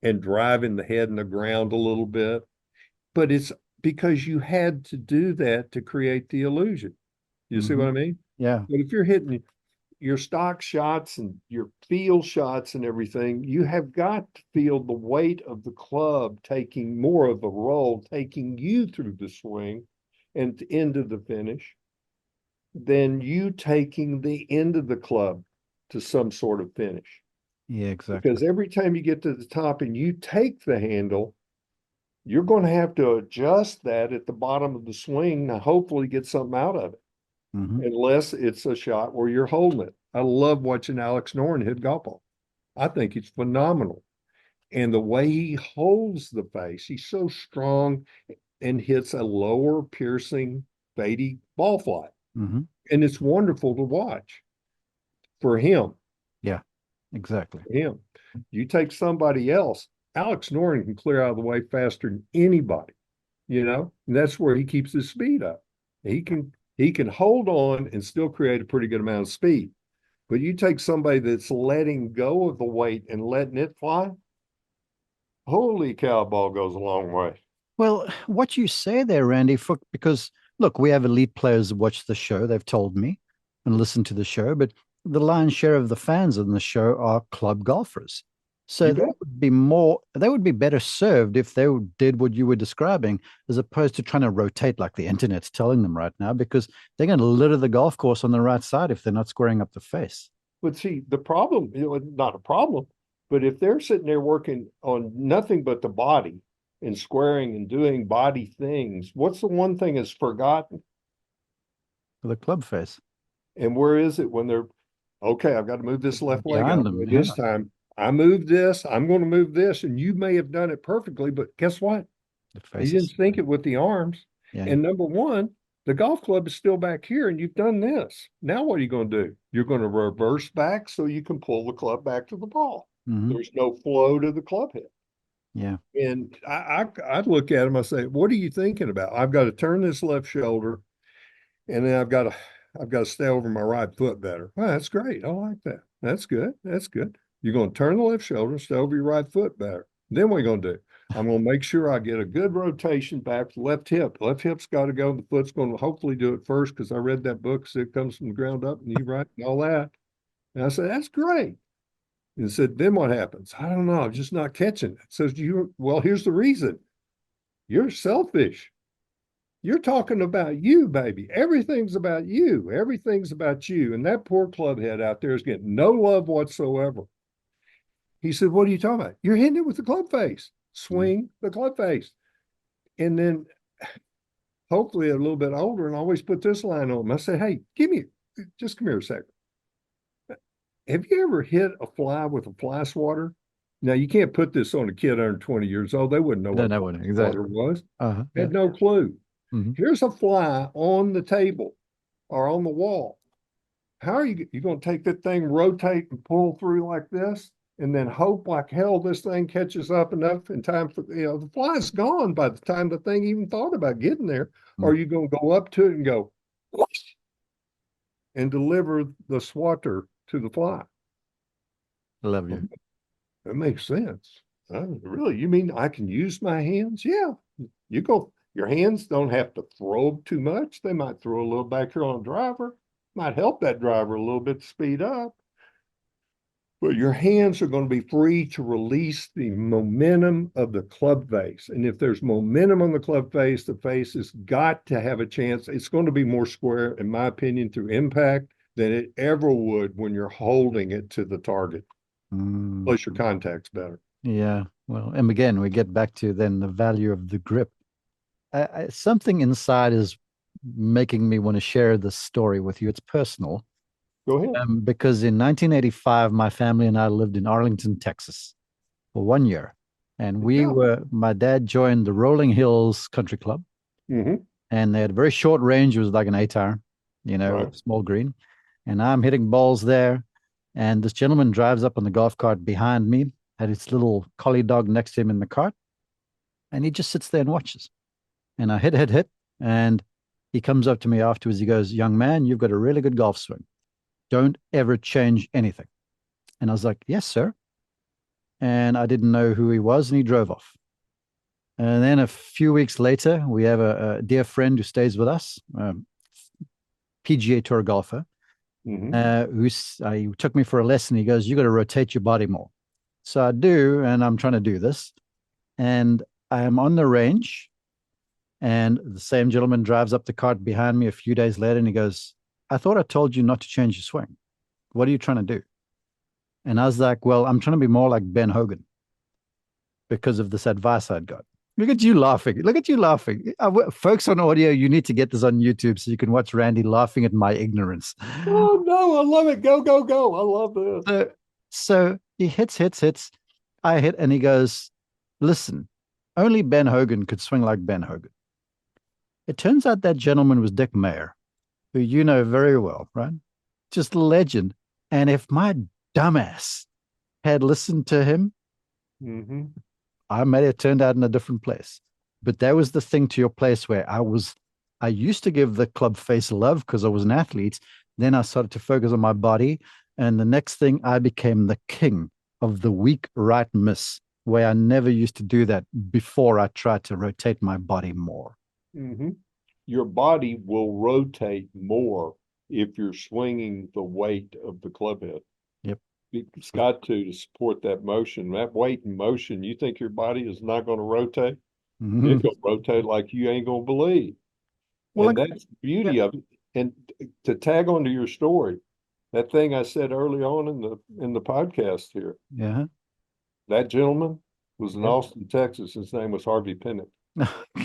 and driving the head in the ground a little bit, but it's because you had to do that to create the illusion. You see Hmm. what I mean? Yeah. But if you're hitting your stock shots and your field shots and everything, you have got to feel the weight of the club taking more of a role, taking you through the swing and into the finish than you taking the end of the club to some sort of finish. Yeah, exactly. Because every time you get to the top and you take the handle, you're going to have to adjust that at the bottom of the swing to hopefully get something out of it, Hmm. unless it's a shot where you're holding it. I love watching Alex Noren hit golf ball. I think it's phenomenal. And the way he holds the face, he's so strong and hits a lower piercing, fadey ball flight. Hmm. And it's wonderful to watch for him. Yeah, exactly. For him. You take somebody else, Alex Noren can clear out of the way faster than anybody, and that's where he keeps his speed up. He can hold on and still create a pretty good amount of speed. But you take somebody that's letting go of the weight and letting it fly, holy cow, ball goes a long way. Well, what you say there, Randy, because look, we have elite players that watch the show. They've told me and listen to the show, but the lion's share of the fans on the show are club golfers. So You they bet. would be more, they would be better served if they did what you were describing, as opposed to trying to rotate like the internet's telling them right now, because they're going to litter the golf course on the right side if they're not squaring up the face. But see, the problem, not a problem, but if they're sitting there working on nothing but the body and squaring and doing body things, what's the one thing that's forgotten? For the club face And where is it when they're, okay, I've got to move this left leg out behind of the them. way Yeah. this time. I moved this, I'm going to move this. And you may have done it perfectly, but guess what? The You face didn't is, think it with the arms. yeah. And number one, the golf club is still back here and you've done this. Now what are you going to do? You're going to reverse back so you can pull the club back to the ball. Hmm. There's no flow to the club head. Yeah. And I'd look at him, I say, what are you thinking about? I've got to turn this left shoulder and then I've got to stay over my right foot better. Well, that's great. I like that. That's good. That's good. You're going to turn the left shoulder, stay over your right foot better. Then what are you going to do? I'm going to make sure I get a good rotation back to left hip. Left hip's got to go. The foot's going to hopefully do it first because I read that book, so it comes from the ground up and you right and all that. And I said, that's great. And said, then what happens? I don't know. I'm just not catching it. Says well, here's the reason. You're selfish. You're talking about you, baby. Everything's about you. Everything's about you. And that poor club head out there is getting no love whatsoever. He said, what are you talking about? You're hitting it with the club face. Yeah. Swing the club face. And then hopefully a little bit older and always put this line on him. I said, hey, just come here a second. Have you ever hit a fly with a fly swatter? Now you can't put this on a kid under 20 years old. They wouldn't know No, what a no fly one. swatter Exactly. was. Uh-huh. Yeah. Had no clue. Hmm. Here's a fly on the table or on the wall. How are you going to take that thing, rotate and pull through like this, and then hope like hell this thing catches up enough in time for, the fly's gone by the time the thing even thought about getting there. Or are you going to go up to it and go, whoosh, and deliver the swatter to the fly? Love you. That makes sense. Really? You mean I can use my hands? Yeah. Your hands don't have to throw too much. They might throw a little back here on a driver, might help that driver a little bit to speed up. But your hands are going to be free to release the momentum of the club face. And if there's momentum on the club face, the face has got to have a chance. It's going to be more square, in my opinion, through impact than it ever would when you're holding it to the target. Mm. Plus, your contact's better. Yeah. Well, and again, we get back to then the value of the grip. Something inside is making me want to share this story with you. It's personal. Go ahead. Because in 1985, my family and I lived in Arlington, Texas for 1 year. And Yeah. my dad joined the Rolling Hills Country Club, Hmm. and they had a very short range. It was like an 8 hour, Right. small green. And I'm hitting balls there. And this gentleman drives up on the golf cart behind me, had his little collie dog next to him in the cart. And he just sits there and watches. And I hit. And he comes up to me afterwards. He goes, "Young man, you've got a really good golf swing. Don't ever change anything." And I was like, "Yes, sir." And I didn't know who he was. And he drove off. And then a few weeks later, we have a dear friend who stays with us, PGA Tour golfer, Hmm. he took me for a lesson. He goes, "You got to rotate your body more." So I do, and I'm trying to do this. And I am on the range, and the same gentleman drives up the cart behind me a few days later, and he goes, "I thought I told you not to change your swing. What are you trying to do?" And I was like, "Well, I'm trying to be more like Ben Hogan because of this advice I'd got." Look at you laughing. Look at you laughing. Folks on audio, you need to get this on YouTube so you can watch Randy laughing at my ignorance. Oh no, I love it. Go, go, go. I love this. So, so he hits. I hit, and he goes, "Listen, only Ben Hogan could swing like Ben Hogan." It turns out that gentleman was Dick Mayer, who you know very well, right? Just a legend. And if my dumbass had listened to him, Hmm. I may have turned out in a different place. But that was the thing to your place where I used to give the club face love because I was an athlete. Then I started to focus on my body. And the next thing, I became the king of the weak right miss, where I never used to do that before I tried to rotate my body more. Hmm. Your body will rotate more if you're swinging the weight of the club head. Yep. It's got to support that motion. That weight and motion, you think your body is not going to rotate? It's Mm-hmm. going to rotate like you ain't going to believe. Well, And like, that's the yeah, beauty of it. And to tag onto your story, that thing I said early on in the podcast here, yeah, that gentleman was in yeah. Austin, Texas. His name was Harvey Pennant.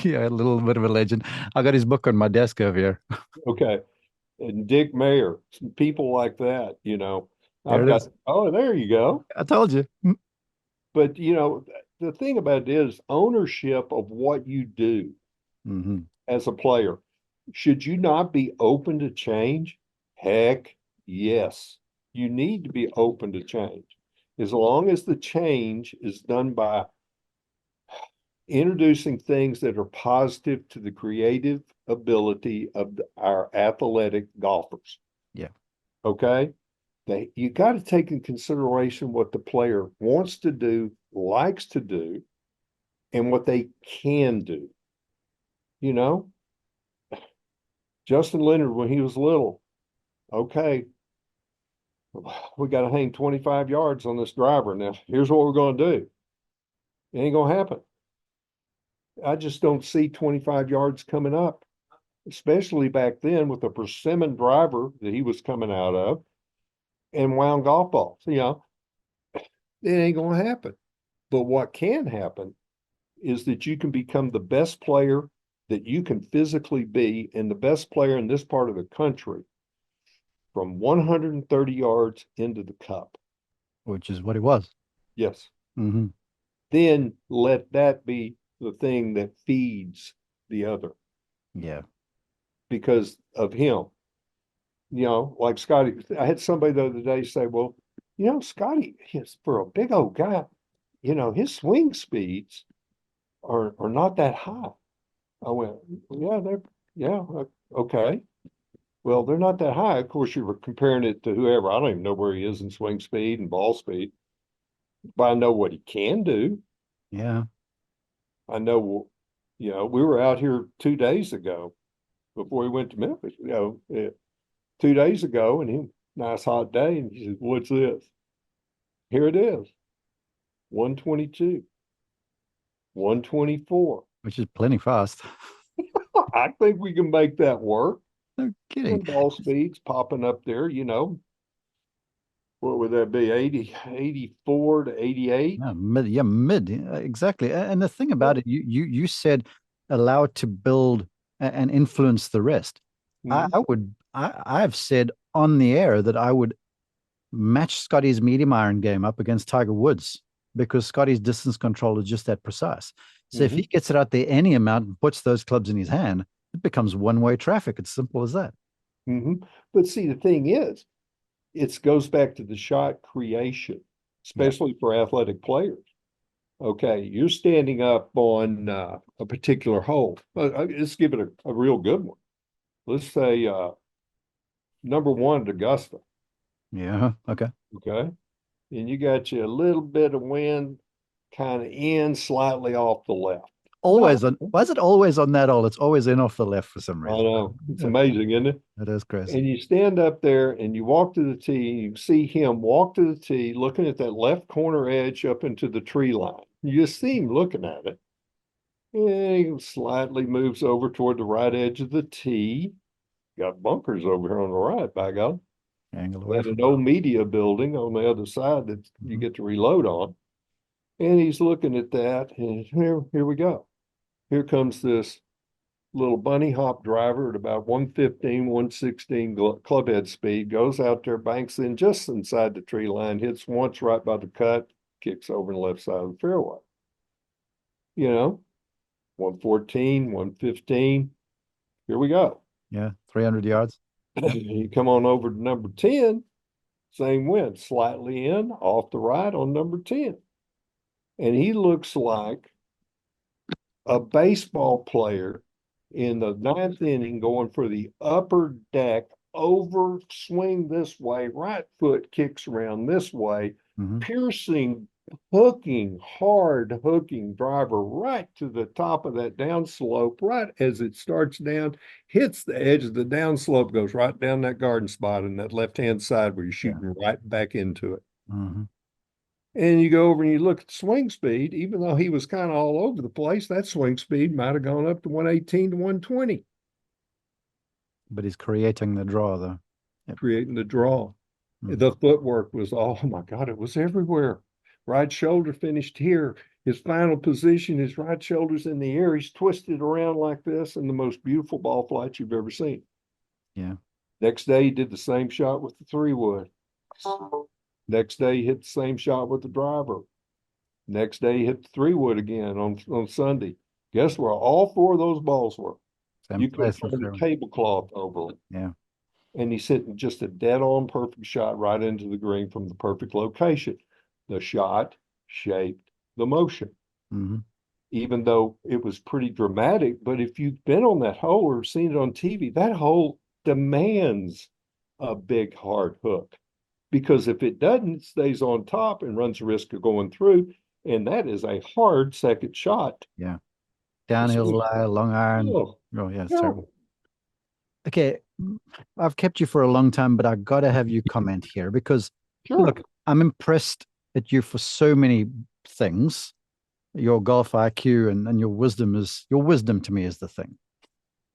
Yeah, a little bit of a legend. I got his book on my desk over here. Okay. And Dick Mayer, some people like that, There I've it got, is. oh, there you go. I told you. But, the thing about it is ownership of what you do Mm-hmm. as a player. Should you not be open to change? Heck, yes. You need to be open to change. As long as the change is done by introducing things that are positive to the creative ability of our athletic golfers. Yeah. Okay. You got to take in consideration what the player wants to do, likes to do, and what they can do. You know, Justin Leonard, when he was little, okay, we got to hang 25 yards on this driver. Now, here's what we're going to do. It ain't going to happen. I just don't see 25 yards coming up, especially back then with the persimmon driver that he was coming out of and wound golf balls. It ain't going to happen. But what can happen is that you can become the best player that you can physically be and the best player in this part of the country from 130 yards into the cup. Which is what it was. Yes. Mm-hmm. Then let that be the thing that feeds the other Yeah. because of him. Like Scottie, I had somebody the other day say, well, Scottie, for a big old guy, his swing speeds are not that high. I went, yeah, okay. Well, they're not that high. Of course, you were comparing it to whoever. I don't even know where he is in swing speed and ball speed, but I know what he can do. Yeah. I know, we were out here 2 days ago before we went to Memphis, 2 days ago, and nice hot day, and he says, "What's this?" Here it is, 122, 124. Which is plenty fast. I think we can make that work. No kidding. And ball speeds popping up there, what would that be? 80, 84 to 88? Yeah, mid. Yeah, exactly. And the thing Yeah. about it, you said allow it to build and influence the rest. Mhm. I've said on the air that I would match Scotty's medium iron game up against Tiger Woods because Scotty's distance control is just that precise. So if he Mhm. gets it out there any amount and puts those clubs in his hand, it becomes one-way traffic. It's simple as that. But see, the thing is, it goes back to the shot creation, Yeah. especially for athletic players. Okay, you're standing up on a particular hole. Let's give it a real good one. Let's say number one at Augusta. Yeah. Okay. Okay, and you got you a little bit of wind, kind of in slightly off the left. No, Always on. Why is it always on that hole? It's always in off the left for some I reason. know it's Yeah, amazing, isn't it? it is crazy. And you stand up there and you walk to the tee, and you see him walk to the tee, looking at that left corner edge up into the tree line. You just see him looking at it. And he slightly moves over toward the right edge of the tee. Got bunkers over here on the right, by God. Angle away And an from. old media building on the other side that you Mhm. get to reload on. And he's looking at that, and here we go. Here comes this little bunny hop driver at about 115, 116 club head speed, goes out there, banks in just inside the tree line, hits once right by the cut, kicks over the left side of the fairway. You know, 114, 115. Here we go. Yeah, 300 yards. You come on over to number 10, same wind, slightly in, off the right on number 10. And he looks like a baseball player in the ninth inning going for the upper deck, over swing this way, right foot kicks around this way, Hmm. piercing, hooking, hard hooking driver right to the top of that downslope, right as it starts down, hits the edge of the downslope, goes right down that garden spot in that left hand side where you're Yeah. shooting right back into it. Hmm. And you go over and you look at the swing speed, even though he was kind of all over the place, that swing speed might have gone up to 118 to 120, But he's creating the draw, though. Yep. creating the draw. Mm. The footwork was, oh my God, it was everywhere. Right shoulder finished here. His final position, his right shoulder's in the air. He's twisted around like this, and the most beautiful ball flight you've ever seen. Yeah. Next day, he did the same shot with the 3-wood. Next day, he hit the same shot with the driver. Next day, he hit the 3-wood again on Sunday. Guess where all four of those balls were? Same You could place. have turned a tablecloth over it. Yeah. And he's hitting just a dead on perfect shot right into the green from the perfect location. The shot shaped the motion, Hmm. even though it was pretty dramatic. But if you've been on that hole or seen it on TV, that hole demands a big hard hook, because if it doesn't, it stays on top and runs the risk of going through. And that is a hard second shot. Yeah. Downhill So, lie, long iron. oh, Oh, yeah, it's terrible. no, Okay. I've kept you for a long time, but I got to have you comment here because, sure. look, I'm impressed at you for so many things. Your golf IQ and your wisdom to me is the thing.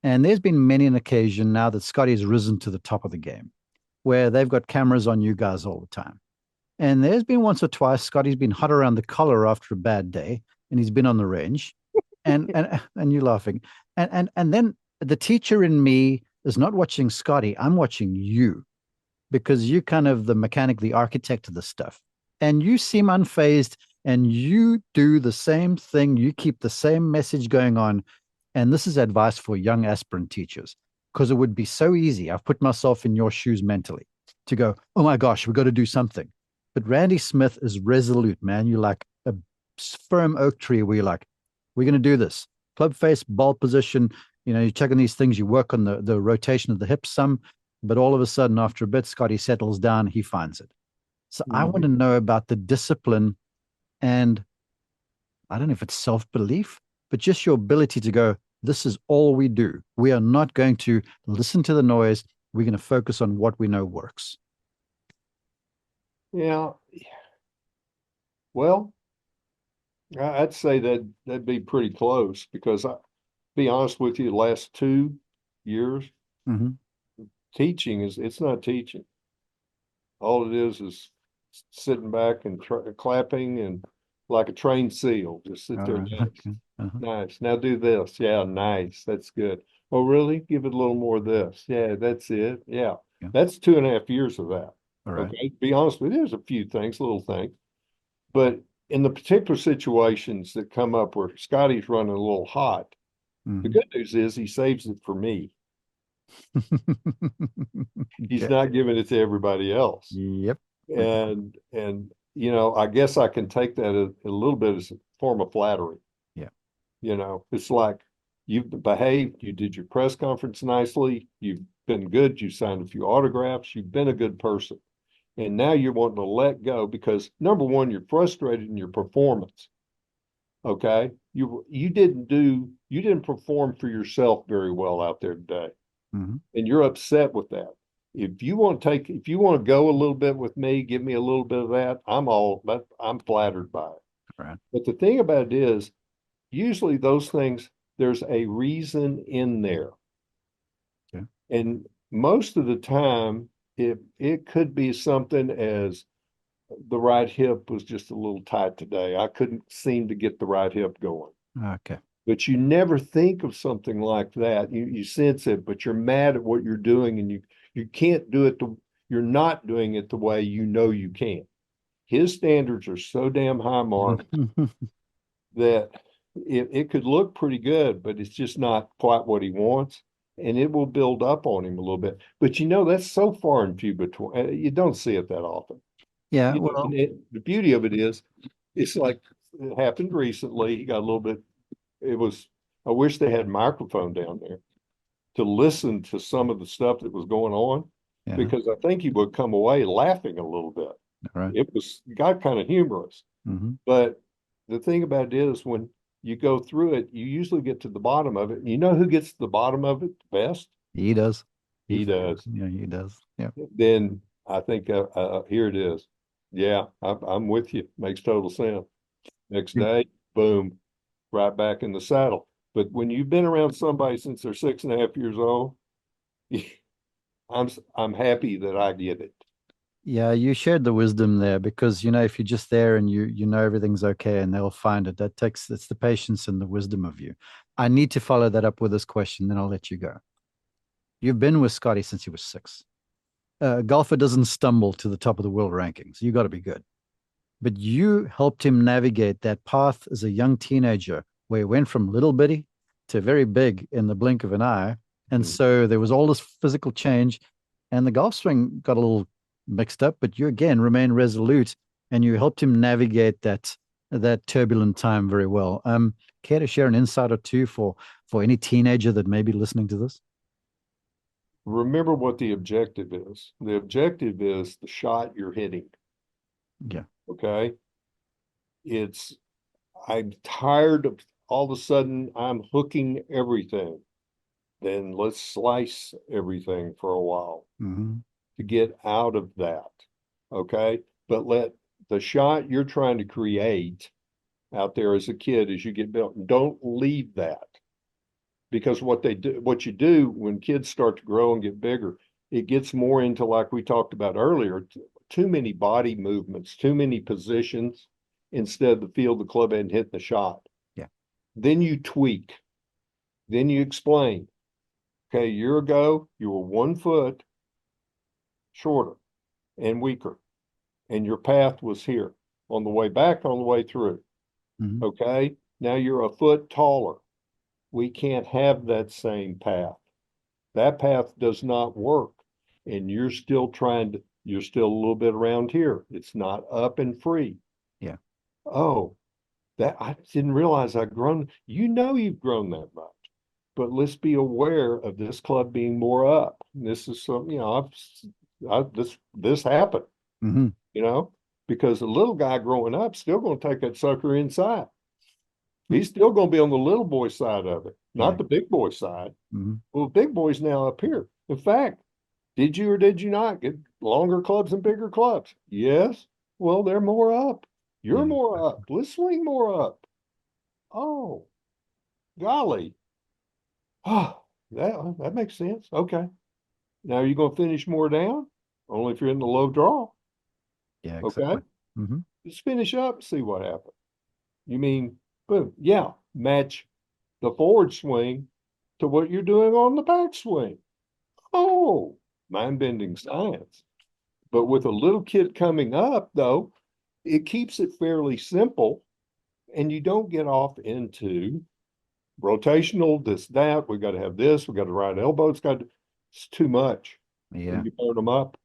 And there's been many an occasion now that Scotty's risen to the top of the game where they've got cameras on you guys all the time. And there's been once or twice Scotty's been hot around the collar after a bad day, and he's been on the range, and you're laughing, and then the teacher in me is not watching Scotty. I'm watching you because you kind of the mechanic, the architect of the stuff, and you seem unfazed, and you do the same thing. You keep the same message going on, and this is advice for young aspirant teachers because it would be so easy. I've put myself in your shoes mentally to go, oh my gosh, we've got to do something. But Randy Smith is resolute, man. You're like a firm oak tree where you're like, we're going to do this. Club face, ball position. You know, you check on these things, you work on the rotation of the hips some, but all of a sudden, after a bit, Scotty settles down, he finds it. So I want Mhm. to know about the discipline and I don't know if it's self belief, but just your ability to go, this is all we do. We are not going to listen to the noise. We're going to focus on what we know works. Yeah, well, I'd say that that'd be pretty close because be honest with you, the last 2 years, Mm-hmm. teaching it's not teaching. All it is sitting back and clapping and like a trained seal, just sit All there. right. Nice, Okay. Uh-huh. nice. Now do this. Yeah, nice. That's good. Oh, really? Give it a little more of this. Yeah, that's it. Yeah. Yeah. That's 2.5 years of that. All right. Okay. To be honest with you, there's a few things, little things. But in the particular situations that come up where Scottie's running a little hot, the Mhm. good news is he saves it for me. He's Okay. not giving it to everybody else. Yep. Okay. And I guess I can take that a little bit as a form of flattery. Yeah. It's like you've behaved, you did your press conference nicely, you've been good, you signed a few autographs, you've been a good person. And now you're wanting to let go because number one, you're frustrated in your performance. Okay. You didn't perform for yourself very well out there today. Hmm. And you're upset with that. If you want to go a little bit with me, give me a little bit of that, I'm flattered by it. All right. But the thing about it is, usually those things, there's a reason in there. Okay. And most of the time, it could be something as the right hip was just a little tight today. I couldn't seem to get the right hip going. Okay. But you never think of something like that. You sense it, but you're mad at what you're doing and you can't do it you're not doing it the way you know you can. His standards are so damn high, Mark, that it could look pretty good, but it's just not quite what he wants. And it will build up on him a little bit. But that's so far and few between. You don't see it that often. Yeah. Well. The beauty of it is, it's like it happened recently. He got a little bit, it was, I wish they had microphone down there to listen to some of the stuff that was going on, Yeah. because I think he would come away laughing a little bit. All right. Got kind of humorous. Hmm. But the thing about it is, when you go through it, you usually get to the bottom of it. And you know who gets to the bottom of it the best? He does. He He for sure. does. Yeah, he does. Yeah. Then I think here it is. Yeah, I'm with you. Makes total sense. Next day, boom, right back in the saddle. But when you've been around somebody since they're 6.5 years old, I'm happy that I get it. Yeah, you shared the wisdom there because if you're just there and you know everything's okay and they'll find it, it's the patience and the wisdom of you. I need to follow that up with this question, then I'll let you go. You've been with Scottie since he was 6. A golfer doesn't stumble to the top of the world rankings. You got to be good. But you helped him navigate that path as a young teenager where he went from little bitty to very big in the blink of an eye. And Mm. so there was all this physical change and the golf swing got a little mixed up, but you again remained resolute and you helped him navigate that turbulent time very well. Care to share an insight or two for any teenager that may be listening to this? Remember what the objective is. The objective is the shot you're hitting. Yeah. Okay. It's, I'm tired of all of a sudden I'm hooking everything. Then let's slice everything for a while Mm-hmm. to get out of that. Okay. But let the shot you're trying to create out there as a kid, as you get built, don't leave that. Because what you do when kids start to grow and get bigger, it gets more into, like we talked about earlier, too many body movements, too many positions instead of the field, the club, and hit the shot. Yeah. Then you tweak. Then you explain. Okay, a year ago, you were 1 foot shorter and weaker, and your path was here on the way back, on the way through. Mm-hmm. Okay, now you're a foot taller. We can't have that same path. That path does not work. And you're still a little bit around here. It's not up and free. Yeah. Oh, that I didn't realize I'd grown. You've grown that much. But let's be aware of this club being more up. This is something, this happened, Mm-hmm. because a little guy growing up still going to take that sucker inside. He's still going to be on the little boy side of it, Yeah. not the big boy side. Mm-hmm. Well, the big boy's now up here. In fact, did you or did you not get longer clubs and bigger clubs? Yes. Well, they're more up. You're Yeah. more up. Let's swing more up. Oh, golly. Oh, that makes sense. Okay. Now are you going to finish more down? Only if you're in the low draw. Yeah, Okay. exactly. Mm-hmm. Let's finish up and see what happens. You mean, boom, yeah, match the forward swing to what you're doing on the backswing. Oh, mind-bending science. But with a little kid coming up, though, it keeps it fairly simple, and you don't get off into rotational, this, that. We got to have this. We got to right elbow. It's too much. Yeah. And you burn them up.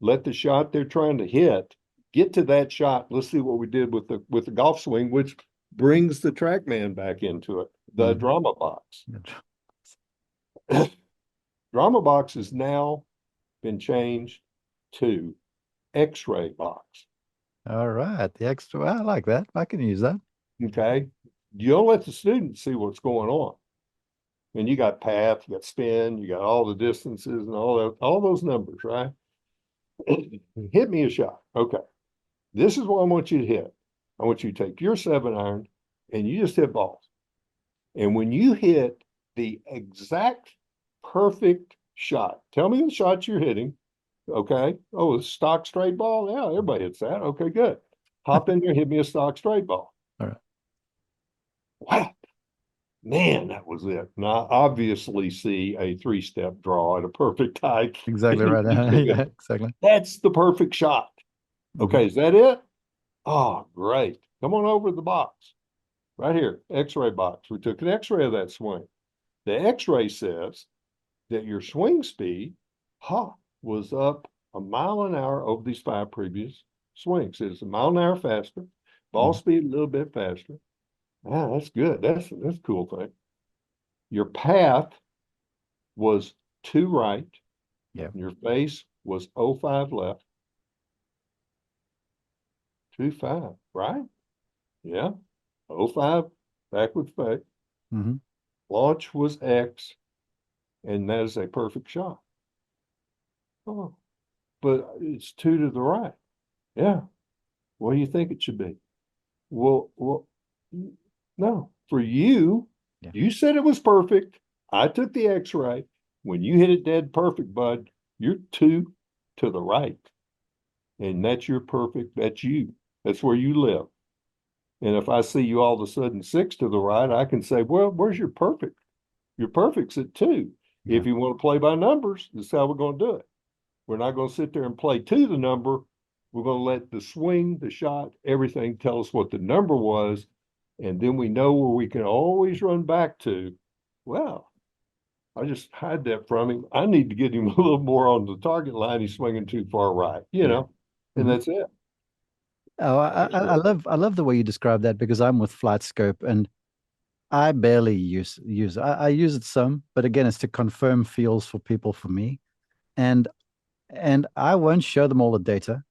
Let the shot they're trying to hit get to that shot. Let's see what we did with the golf swing, which brings the TrackMan back into it. The drama box. Drama box has now been changed to X-ray box. All right. The extra, I like that. I can use that. Okay. You don't let the students see what's going on. And you got path, you got spin, you got all the distances and all those numbers, right? Hit me a shot. Okay. This is what I want you to hit. I want you to take your 7-iron and you just hit balls. And when you hit the exact perfect shot, tell me the shot you're hitting. Okay. Oh, a stock straight ball. Yeah, everybody hits that. Okay, good. Hop in there, hit me a stock straight ball. All right. Wow. Man, that was it. And I obviously see a 3-step draw at a perfect height. Exactly right. Yeah, exactly. That's the perfect shot. Okay, is that it? Oh, great. Come on over to the box. Right here, X-ray box. We took an X-ray of that swing. The X-ray says that your swing speed was up a mile an hour over these 5 previous swings. It's a mile an hour faster, ball speed a little bit faster. Ah, that's good. That's a cool thing. Your path was 2 right. Yeah. Your face was 0.5 left. 2.5, right? Yeah. 0.5 back with fake. Launch was X, and that is a perfect shot. Oh, but it's 2 to the right. Yeah. What do you think it should be? Well, no. For you, Yeah. you said it was perfect. I took the X-ray. When you hit it dead perfect, bud, you're 2 to the right. And that's your perfect. That's you. That's where you live. And if I see you all of a sudden 6 to the right, I can say, well, where's your perfect? Your perfect's at 2. Yeah. If you want to play by numbers, this is how we're going to do it. We're not going to sit there and play to the number. We're going to let the swing, the shot, everything tell us what the number was. And then we know where we can always run back to. Well, I just hide that from him. I need to get him a little more on the target line. He's swinging too far right, and that's it. Oh, I love the way you describe that because I'm with Flight Scope and I barely use I use it some, but again, it's to confirm feels for people for me. And I won't show them all the data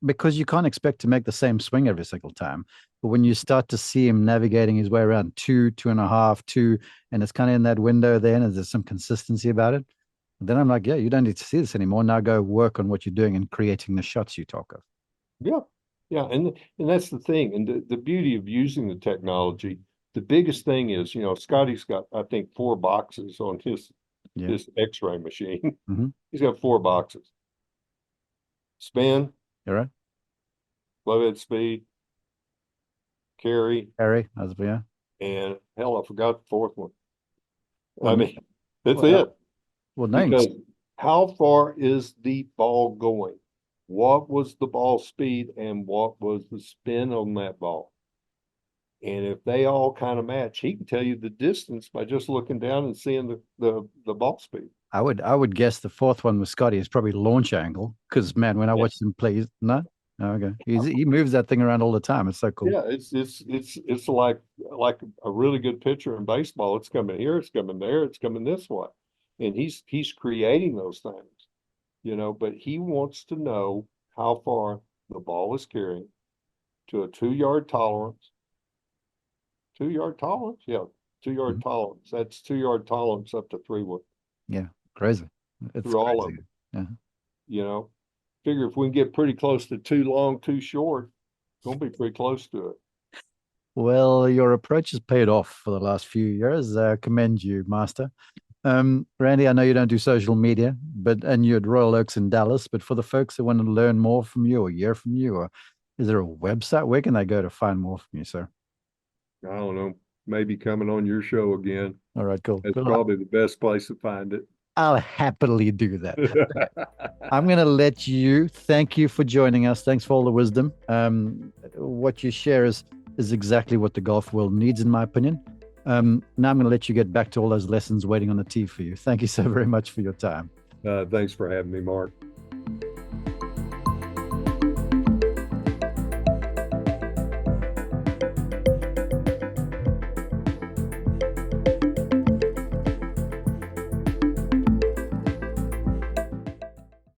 because you can't expect to make the same swing every single time. But when you start to see him navigating his way around 2.5, 2, and it's kind of in that window there, and there's some consistency about it, then I'm like, yeah, you don't need to see this anymore. Now go work on what you're doing and creating the shots you talk of. Yeah. Yeah. And that's the thing. And the beauty of using the technology, the biggest thing is, Scottie's got, I think, 4 boxes on his X-ray machine. He's got 4 boxes. Spin, All right. low head speed, carry, Yeah. and hell, I forgot the 4th one. Well, I mean, that's well, it. well, Because how far is the ball going? What was the ball speed and what was the spin on that ball? And if they all kind of match, he can tell you the distance by just looking down and seeing the ball speed. I would guess the 4th one with Scottie is probably launch angle because man, when I watched him play, no, okay, he moves that thing around all the time. It's so cool. Yeah, it's like a really good pitcher in baseball. It's coming here, it's coming there, it's coming this way, and he's creating those things, But he wants to know how far the ball is carrying to a 2-yard tolerance. 2-yard tolerance, yeah, 2-yard tolerance. That's 2-yard tolerance up to 3-wood. Yeah, crazy. It's Through all of crazy. it. Yeah. Figure if we can get pretty close to 2 long, 2 short, it's gonna be pretty close to it. Well, your approach has paid off for the last few years. I commend you, Master. Randy, I know you don't do social media, and you're at Royal Oaks in Dallas, but for the folks that want to learn more from you or hear from you, or is there a website? Where can they go to find more from you, sir? I don't know, maybe coming on your show again. All right, cool. That's Good luck. probably the best place to find it. I'll happily do that. I'm going to let you. Thank you for joining us. Thanks for all the wisdom. What you share is exactly what the golf world needs, in my opinion. Now I'm going to let you get back to all those lessons waiting on the tee for you. Thank you so very much for your time. Thanks for having me, Mark.